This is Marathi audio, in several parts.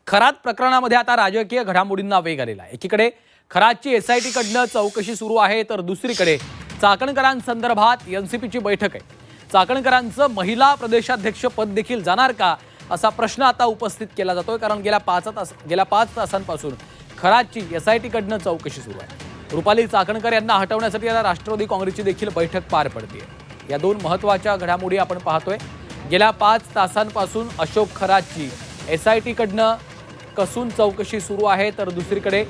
खरात प्रकरणामध्ये आता राजकीय घडामोडींना वेग आलेला आहे। एकीकडे खरातची एसआयटी कडनं चौकशी सुरू आहे, तर दुसरीकडे चाकणकरांसंदर्भात एनसीपीची बैठक आहे। चाकणकरांचं महिला प्रदेशाध्यक्ष पद देखील जाणार का असा प्रश्न आता उपस्थित केला जातोय, कारण गेल्या 5 तासांपासून खरातची एसआयटी कडनं चौकशी सुरू आहे। रुपाली चाकणकर यांना हटवण्यासाठी आता राष्ट्रवादी काँग्रेसची देखील बैठक पार पडते। या दोन महत्त्वाच्या घडामोडी आपण पाहतोय। गेल्या 5 तासांपासून अशोक खरातची एसआयटी कडनं कसून चौकशी सुरू आहे, तर दुसरीकडे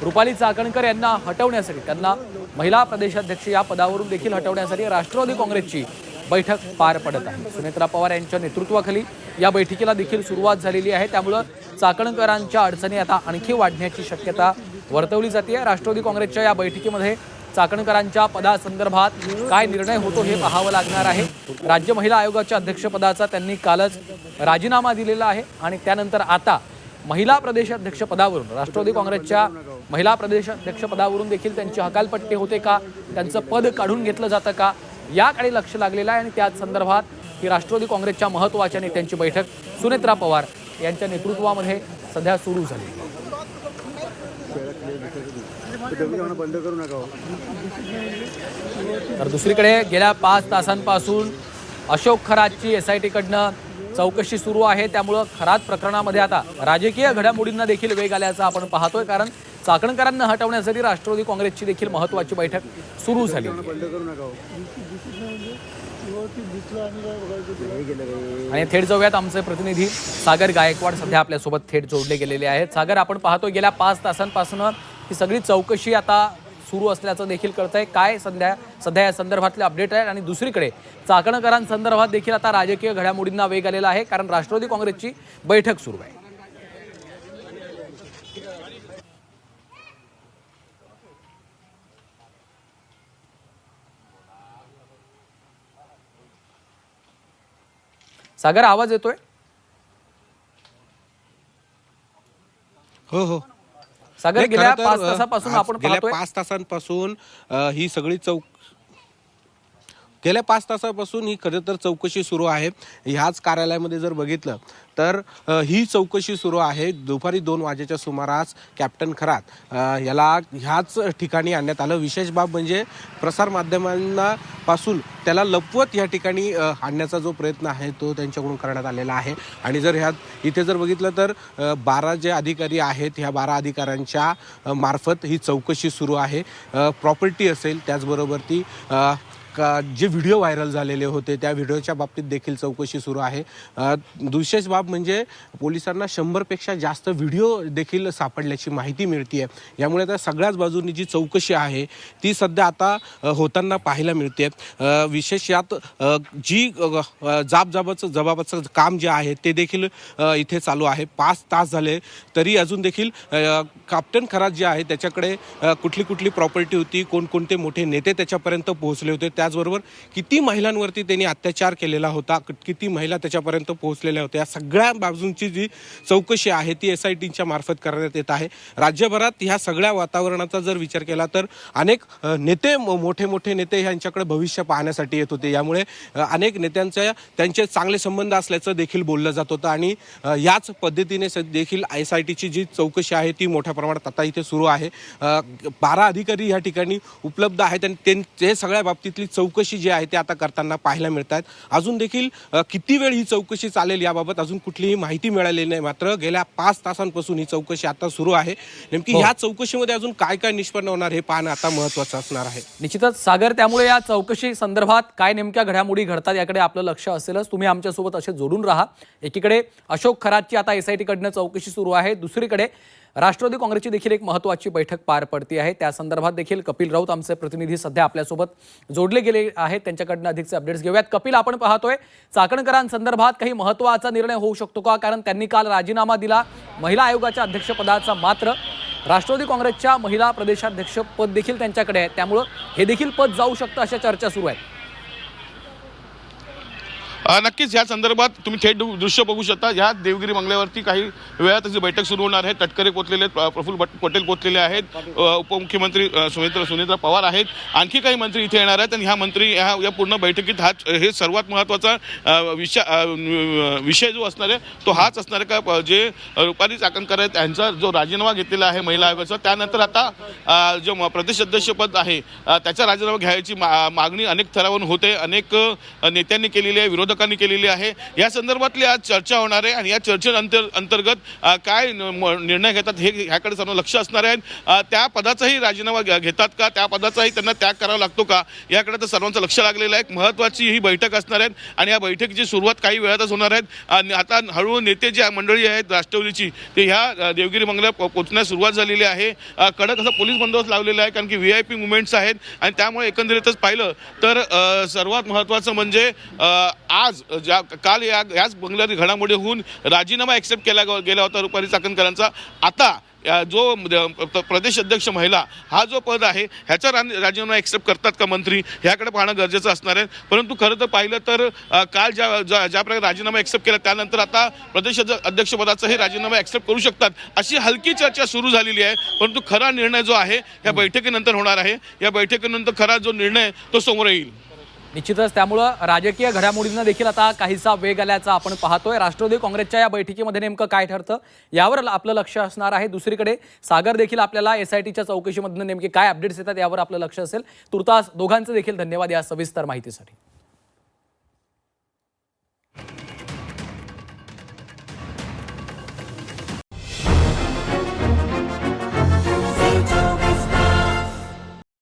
रुपाली चाकणकर यांना हटवण्यासाठी, त्यांना महिला प्रदेशाध्यक्ष या पदावरून देखील हटवण्यासाठी राष्ट्रवादी काँग्रेसची बैठक पार पडत आहे। सुनेत्रा पवार यांच्या नेतृत्वाखाली या बैठकीला देखील सुरुवात झालेली आहे। त्यामुळे चाकणकरांच्या अडचणी आता आणखी वाढण्याची शक्यता वर्तवली जाते। राष्ट्रवादी काँग्रेसच्या या बैठकीमध्ये चाकणकरांच्या पदासंदर्भात काय निर्णय होतो हे पाहावं लागणार आहे। राज्य महिला आयोगाच्या अध्यक्षपदाचा त्यांनी कालच राजीनामा दिलेला आहे आणि त्यानंतर आता महिला प्रदेशाध्यक्ष पदावरून, राष्ट्रवादी काँग्रेसच्या महिला प्रदेशाध्यक्ष पदावरून देखील त्यांची हकालपट्टी होते का, त्यांचं पद काढून घेतलं जातं का, याकडे लक्ष लागलेलं आहे। आणि त्याच संदर्भात ही राष्ट्रवादी काँग्रेसच्या महत्त्वाच्या नेत्यांची बैठक सुनेत्रा पवार यांच्या नेतृत्वामध्ये सध्या सुरू झाली। तर दुसरीकडे गेल्या 5 तासांपासून अशोक खरातची एसआयटी कडनं चौकशी सुरू आहे। त्यामुळे खरात प्रकरणामध्ये आता राजकीय घडामोडींना देखील वेग आल्याचा आपण पाहतोय, कारण चाकणकरांना हटवण्यासाठी राष्ट्रवादी काँग्रेसची देखील महत्त्वाची बैठक सुरू झाली आणि थेट जाऊयात, आमचे प्रतिनिधी सागर गायकवाड सध्या आपल्यासोबत थेट जोडले गेलेले आहेत। सागर, आपण पाहतोय गेल्या 5 तासांपासून ही सगळी चौकशी आता सुरू असल्याचं देखील कळतंय। काय सध्या या संदर्भातले अपडेट आहे? आणि दुसरीकडे चाकणकरांसंदर्भात देखील आता राजकीय घडामोडींना वेग आलेला आहे, कारण राष्ट्रवादी काँग्रेसची बैठक सुरू आहे। सागर, आवाज येतोय? हो सागर, गेल्या 5 तासापासून आपण गेल्या 5 तासांपासून ही सगळी गेल्या 5 तासापासून ही खरं तर चौकशी सुरू आहे। ह्याच कार्यालयामध्ये जर बघितलं तर ही चौकशी सुरू आहे। दुपारी 2 वाजेच्या सुमारास कॅप्टन खरात याला ह्याच ठिकाणी आणण्यात आलं। विशेष बाब म्हणजे प्रसारमाध्यमांपासून त्याला लपवत या ठिकाणी आणण्याचा जो प्रयत्न आहे तो त्यांच्याकडून करण्यात आलेला आहे। आणि जर इथे जर बघितलं तर 12 जे अधिकारी आहेत, ह्या 12 अधिकाऱ्यांच्या मार्फत ही चौकशी सुरू आहे। प्रॉपर्टी असेल, त्याचबरोबर ती जे व्हिडिओ व्हायरल झालेले होते त्या व्हिडिओच्या बाबतीत देखील चौकशी सुरू आहे। विशेष बाब म्हणजे पोलिसांना 100पेक्षा जास्त व्हिडिओ देखील सापडल्याची माहिती मिळते। यामुळे त्या सगळ्याच बाजूंनी जी चौकशी आहे ती सध्या आता होताना पाहायला मिळते। विशेष यात जी जबाबाचं काम जे आहे ते देखील इथे चालू आहे। 5 तास झाले तरी अजून देखील कॅप्टन खरात जे आहे त्याच्याकडे कुठली प्रॉपर्टी होती, कोणकोणते मोठे नेते त्याच्यापर्यंत पोहोचले होते, त्याचबरोबर किती महिलांवरती त्यांनी अत्याचार केलेला होता, किती महिला त्याच्यापर्यंत पोहोचलेल्या होत्या, या सगळ्या बाजूंची जी चौकशी आहे ती एसआयटीच्या मार्फत करण्यात येत आहे। राज्यभरात ह्या सगळ्या वातावरणाचा जर विचार केला तर अनेक नेते, मोठे नेते यांच्याकडे भविष्य पाहण्यासाठी येत होते। यामुळे अनेक त्यांचे चांगले संबंध असल्याचं देखील बोललं जात होतं आणि याच पद्धतीने देखील एसआयटीची जी चौकशी आहे ती मोठ्या प्रमाणात आता इथे सुरू आहे। 12 अधिकारी या ठिकाणी उपलब्ध आहेत आणि ते सगळ्या बाबतीतली चौकशी जी आहे ती आता करताना पाहायला मिळतात। अजून देखील किती वेळ ही चौकशी चालेल याबाबत अजून कुठलीही माहिती मिळालेली नाही। मात्र गेल्या 5 तासांपासून ही चौकशी आता सुरू आहे। नेमकी ह्या चौकशीमध्ये अजून काय निष्पन्न होणार हे पाहणं आता महत्त्वाचं असणार आहे। निश्चितच सागर, त्यामुळे या चौकशी संदर्भात काय नेमक्या घडामोडी घडतात याकडे आपलं लक्ष असेलच। तुम्ही आमच्यासोबत असे जोडून राहा। एकीकडे अशोक खरातची आता एसआयटी कडनं चौकशी सुरू आहे, दुसरीकडे राष्ट्रवादी काँग्रेसची देखील एक महत्त्वाची बैठक पार पडती आहे। त्या संदर्भात देखील कपिल राऊत आमचे प्रतिनिधी सध्या आपल्यासोबत जोडले गेले आहेत, त्यांच्याकडनं अधिकचे अपडेट्स घेऊयात। कपिल, आपण पाहतोय चाकणकरांसंदर्भात काही महत्त्वाचा निर्णय होऊ शकतो का, कारण त्यांनी काल राजीनामा दिला महिला आयोगाच्या अध्यक्षपदाचा, मात्र राष्ट्रवादी काँग्रेसच्या महिला प्रदेशाध्यक्ष पद देखील त्यांच्याकडे आहे, त्यामुळे हे देखील पद जाऊ शकतं अशा चर्चा सुरू आहेत। नक्कीच या संदर्भात तुम्ही थेट दृश्य बघू शकता. या देवगिरी बंगल्यावरती काही वेळात ही बैठक सुरू होणार आहे. तटकरे पोचलेले आहेत, प्रफुल्ल पटेल पोचलेले आहेत, उपमुख्यमंत्री सुनेत्रा पवार आहेत, आणखी काही मंत्री इथे येणार आहेत. आणि ह्या मंत्री या पूर्ण बैठकीत हे सर्वात महत्त्वाचा विषय जो असणार आहे तो हाच असणार आहे का जे रुपाली चाकणकर आहेत यांचा जो राजीनामा घेतलेला आहे महिला आयोगाचा, त्यानंतर आता जो प्रदेश अध्यक्षपद आहे त्याचा राजीनामा घ्यायची मागणी अनेक थरावरून होते, अनेक नेत्यांनी केलेली आहे, विरोधकांनी केलेली आहे. या संदर्भातली आज चर्चा होणार आहे आणि या अंतर्गत काय निर्णय घेतात हे ह्याकडे सर्व लक्ष असणार आहे. त्या पदाचाही राजीनामा घेतात का, त्या पदाचाही त्यांना त्याग करावा लागतो का, याकडे तर सर्वांचं लक्ष लागलेलं आहे. महत्त्वाची ही बैठक असणार आहे आणि या बैठकीची सुरुवात काही वेळातच होणार आहे. आता हळूहळू नेते जी मंडळी आहेत राष्ट्रवादीची ते ह्या देवगिरी बंगल्यात पोहोचण्यास सुरुवात झालेली आहे. कडक असा पोलीस बंदोबस्त लावलेला आहे कारण की VIP मुवमेंट्स आहेत आणि त्यामुळे एकंदरीतच पाहिलं तर सर्वात महत्त्वाचं म्हणजे आज काल याच बंगल्यातील घडामोडी होऊन राजीनामा ॲक्सेप्ट केला गेला होता रुपाली चाकणकरांचा. आता जो प्रदेश अध्यक्ष महिला हा जो पद आहे ह्याचा राजीनामा ॲक्सेप्ट करतात का मंत्री, ह्याकडे पाहणं गरजेचं असणार आहे. परंतु खरं तर पाहिलं तर काल ज्या प्रकारे राजीनामा ॲक्सेप्ट केला त्यानंतर आता प्रदेश अध्यक्षपदाचाही राजीनामा ॲक्सेप्ट करू शकतात अशी हलकी चर्चा सुरू झालेली आहे. परंतु खरा निर्णय जो आहे या बैठकीनंतर होणार आहे. या बैठकीनंतर खरा जो निर्णय तो समोर येईल. निश्चितच त्यामुळं राजकीय घडामोडींना देखील आता काहीसा वेग आल्याचा आपण पाहतोय. राष्ट्रवादी काँग्रेसच्या या बैठकीमध्ये नेमकं काय ठरतं यावर आपलं लक्ष असणार आहे. दुसरीकडे सागर देखील आपल्याला SITच्या चौकशीमधून नेमके काय अपडेट्स येतात यावर आपलं लक्ष असेल. तुर्तास दोघांचं देखील धन्यवाद या सविस्तर माहितीसाठी.